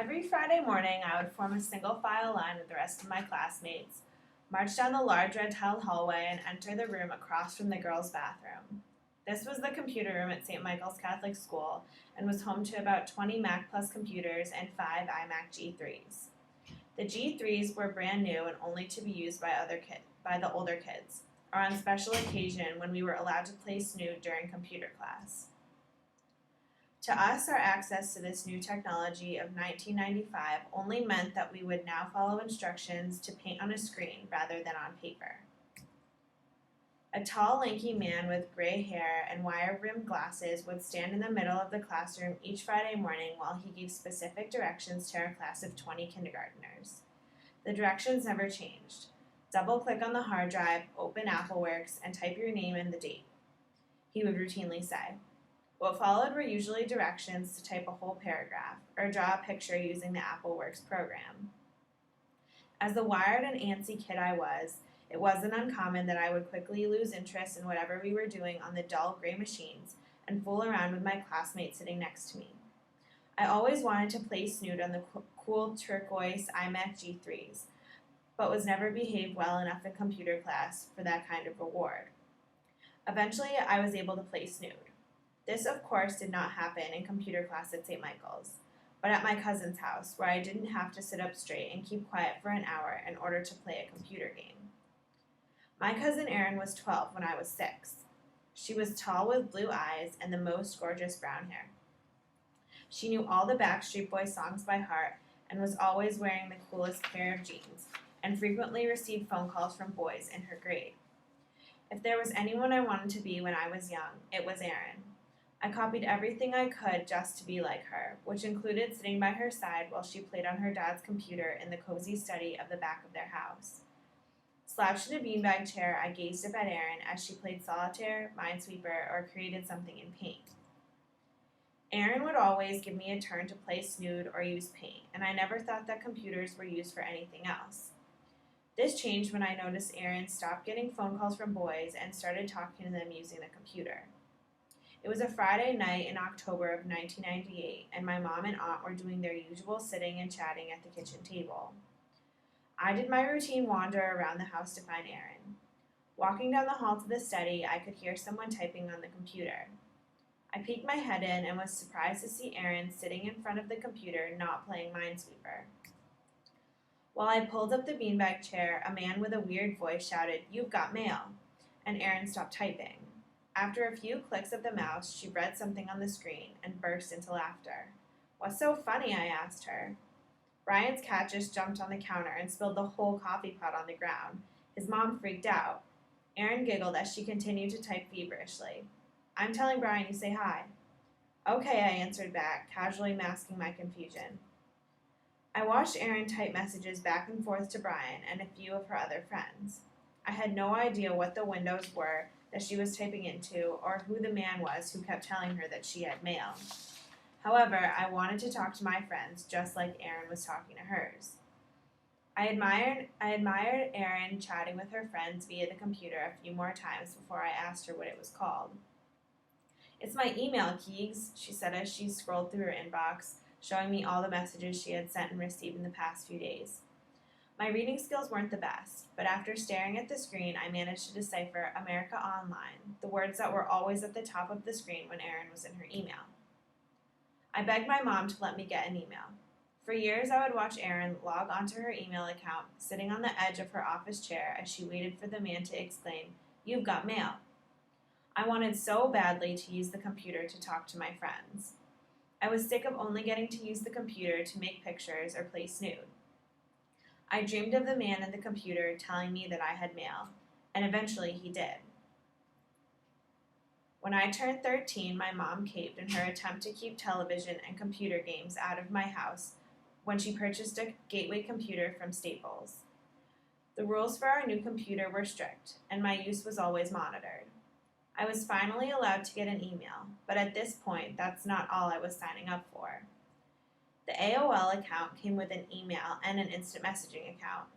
Every Friday morning, I would form a single file line with the rest of my classmates, march down the large red tiled hallway, and enter the room across from the girls' bathroom. This was the computer room at St. Michael's Catholic School and was home to about 20 Mac Plus computers and 5 iMac G3s. The G3s were brand new and only to be used by the older kids, or on special occasion when we were allowed to play Snood during computer class. To us, our access to this new technology of 1995 only meant that we would now follow instructions to paint on a screen rather than on paper. A tall, lanky man with gray hair and wire-rimmed glasses would stand in the middle of the classroom each Friday morning while he gave specific directions to our class of 20 kindergartners. The directions never changed. Double-click on the hard drive, open AppleWorks, and type your name and the date, he would routinely say. What followed were usually directions to type a whole paragraph or draw a picture using the AppleWorks program. As the wired and antsy kid I was, it wasn't uncommon that I would quickly lose interest in whatever we were doing on the dull gray machines and fool around with my classmates sitting next to me. I always wanted to play Snood on the cool turquoise iMac G3s, but was never behaved well enough in computer class for that kind of reward. Eventually, I was able to play Snood. This, of course, did not happen in computer class at St. Michael's, but at my cousin's house, where I didn't have to sit up straight and keep quiet for an hour in order to play a computer game. My cousin Erin was 12 when I was 6. She was tall with blue eyes and the most gorgeous brown hair. She knew all the Backstreet Boys songs by heart and was always wearing the coolest pair of jeans, and frequently received phone calls from boys in her grade. If there was anyone I wanted to be when I was young, it was Erin. I copied everything I could just to be like her, which included sitting by her side while she played on her dad's computer in the cozy study of the back of their house. Slouched in a beanbag chair, I gazed up at Erin as she played solitaire, Minesweeper, or created something in paint. Erin would always give me a turn to play Snood or use paint, and I never thought that computers were used for anything else. This changed when I noticed Erin stopped getting phone calls from boys and started talking to them using the computer. It was a Friday night in October of 1998, and my mom and aunt were doing their usual sitting and chatting at the kitchen table. I did my routine wander around the house to find Erin. Walking down the hall to the study, I could hear someone typing on the computer. I peeked my head in and was surprised to see Erin sitting in front of the computer not playing Minesweeper. While I pulled up the beanbag chair, a man with a weird voice shouted, "You've got mail," and Erin stopped typing. After a few clicks of the mouse, she read something on the screen and burst into laughter. "What's so funny?" I asked her. Brian's cat just jumped on the counter and spilled the whole coffee pot on the ground. His mom freaked out. Erin giggled as she continued to type feverishly. "I'm telling Brian you say hi." "Okay," I answered back, casually masking my confusion. I watched Erin type messages back and forth to Brian and a few of her other friends. I had no idea what the windows were that she was typing into or who the man was who kept telling her that she had mail. However, I wanted to talk to my friends just like Erin was talking to hers. I admired Erin chatting with her friends via the computer a few more times before I asked her what it was called. "It's my email, Keegs," she said as she scrolled through her inbox, showing me all the messages she had sent and received in the past few days. My reading skills weren't the best, but after staring at the screen, I managed to decipher America Online, the words that were always at the top of the screen when Erin was in her email. I begged my mom to let me get an email. For years, I would watch Erin log onto her email account, sitting on the edge of her office chair as she waited for the man to exclaim, "You've got mail." I wanted so badly to use the computer to talk to my friends. I was sick of only getting to use the computer to make pictures or play Snood. I dreamed of the man at the computer telling me that I had mail, and eventually he did. When I turned 13, my mom caved in her attempt to keep television and computer games out of my house when she purchased a gateway computer from Staples. The rules for our new computer were strict, and my use was always monitored. I was finally allowed to get an email, but at this point, that's not all I was signing up for. The AOL account came with an email and an instant messaging account.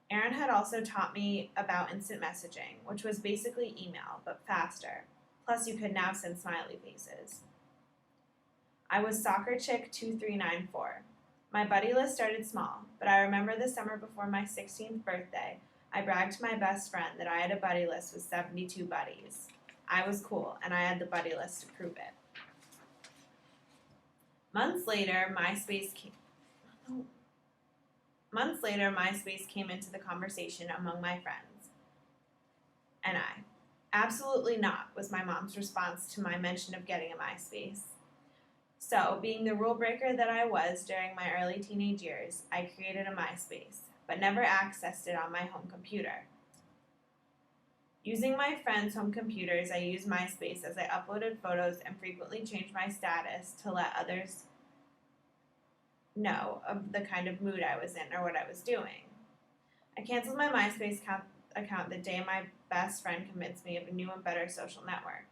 Erin had also taught me about instant messaging, which was basically email, but faster. Plus, you could now send smiley faces. I was Soccer Chick 2394. My buddy list started small, but I remember the summer before my 16th birthday, I bragged to my best friend that I had a buddy list with 72 buddies. I was cool, and I had the buddy list to prove it. Months later, MySpace came into the conversation among my friends, and I. Absolutely not, was my mom's response to my mention of getting a MySpace. So, being the rule breaker that I was during my early teenage years, I created a MySpace, but never accessed it on my home computer. Using my friends' home computers, I used MySpace as I uploaded photos and frequently changed my status to let others know of the kind of mood I was in or what I was doing. I canceled my MySpace account the day my best friend convinced me of a new and better social network.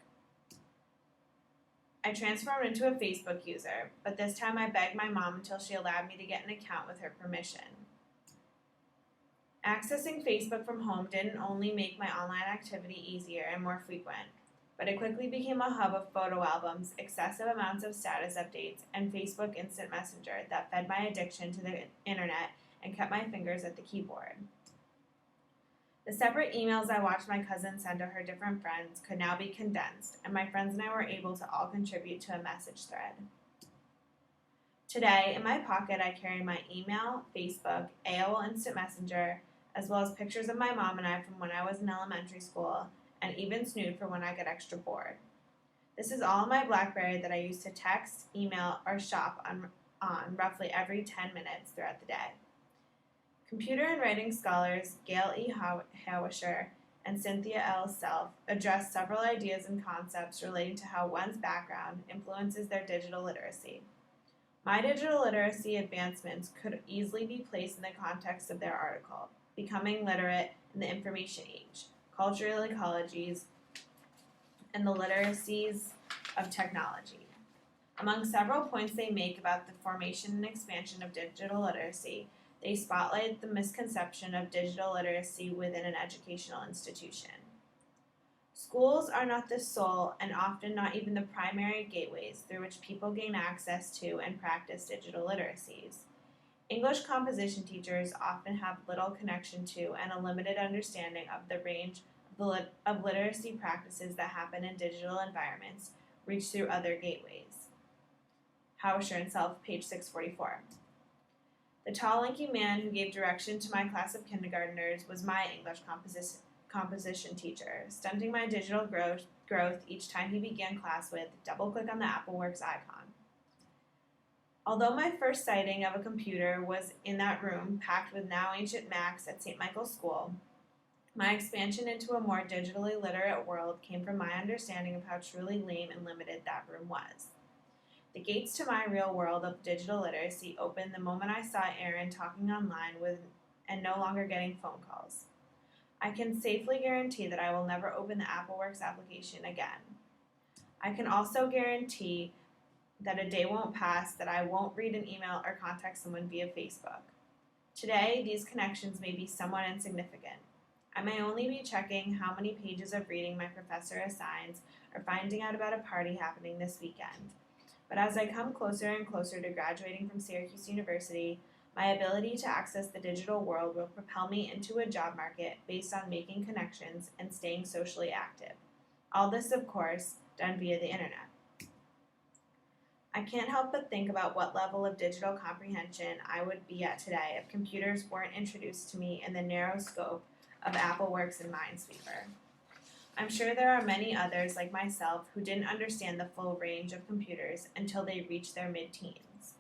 I transformed into a Facebook user, but this time I begged my mom until she allowed me to get an account with her permission. Accessing Facebook from home didn't only make my online activity easier and more frequent, but it quickly became a hub of photo albums, excessive amounts of status updates, and Facebook Instant Messenger that fed my addiction to the internet and kept my fingers at the keyboard. The separate emails I watched my cousin send to her different friends could now be condensed, and my friends and I were able to all contribute to a message thread. Today, in my pocket, I carry my email, Facebook, AOL Instant Messenger, as well as pictures of my mom and I from when I was in elementary school, and even Snood for when I get extra bored. This is all on my BlackBerry that I use to text, email, or shop on roughly every 10 minutes throughout the day. Computer and writing scholars Gail E. Howisher and Cynthia L. Self address several ideas and concepts relating to how one's background influences their digital literacy. My digital literacy advancements could easily be placed in the context of their article, Becoming Literate in the Information Age, Cultural Ecologies, and the Literacies of Technology. Among several points they make about the formation and expansion of digital literacy, they spotlight the misconception of digital literacy within an educational institution. Schools are not the sole and often not even the primary gateways through which people gain access to and practice digital literacies. English composition teachers often have little connection to and a limited understanding of the range of literacy practices that happen in digital environments reached through other gateways. Howisher and Self, page 644. The tall, lanky man who gave direction to my class of kindergartners was my English composition teacher, stunting my digital growth each time he began class with, double-click on the AppleWorks icon. Although my first sighting of a computer was in that room, packed with now ancient Macs at St. Michael's School, my expansion into a more digitally literate world came from my understanding of how truly lame and limited that room was. The gates to my real world of digital literacy opened the moment I saw Aaron talking online with and no longer getting phone calls. I can safely guarantee that I will never open the AppleWorks application again. I can also guarantee that a day won't pass that I won't read an email or contact someone via Facebook. Today, these connections may be somewhat insignificant. I may only be checking how many pages of reading my professor assigns or finding out about a party happening this weekend. But as I come closer and closer to graduating from Syracuse University, my ability to access the digital world will propel me into a job market based on making connections and staying socially active. All this, of course, done via the internet. I can't help but think about what level of digital comprehension I would be at today if computers weren't introduced to me in the narrow scope of AppleWorks and Minesweeper. I'm sure there are many others like myself who didn't understand the full range of computers until they reached their mid-teens.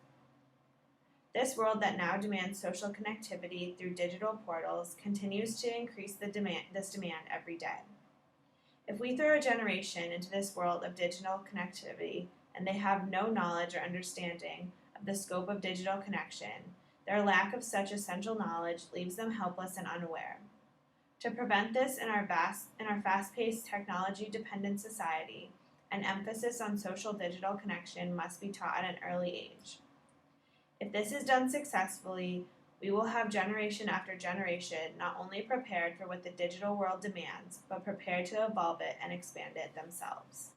This world that now demands social connectivity through digital portals continues to increase this demand every day. If we throw a generation into this world of digital connectivity and they have no knowledge or understanding of the scope of digital connection, their lack of such essential knowledge leaves them helpless and unaware. To prevent this in our fast-paced, technology-dependent society, an emphasis on social digital connection must be taught at an early age. If this is done successfully, we will have generation after generation not only prepared for what the digital world demands, but prepared to evolve it and expand it themselves.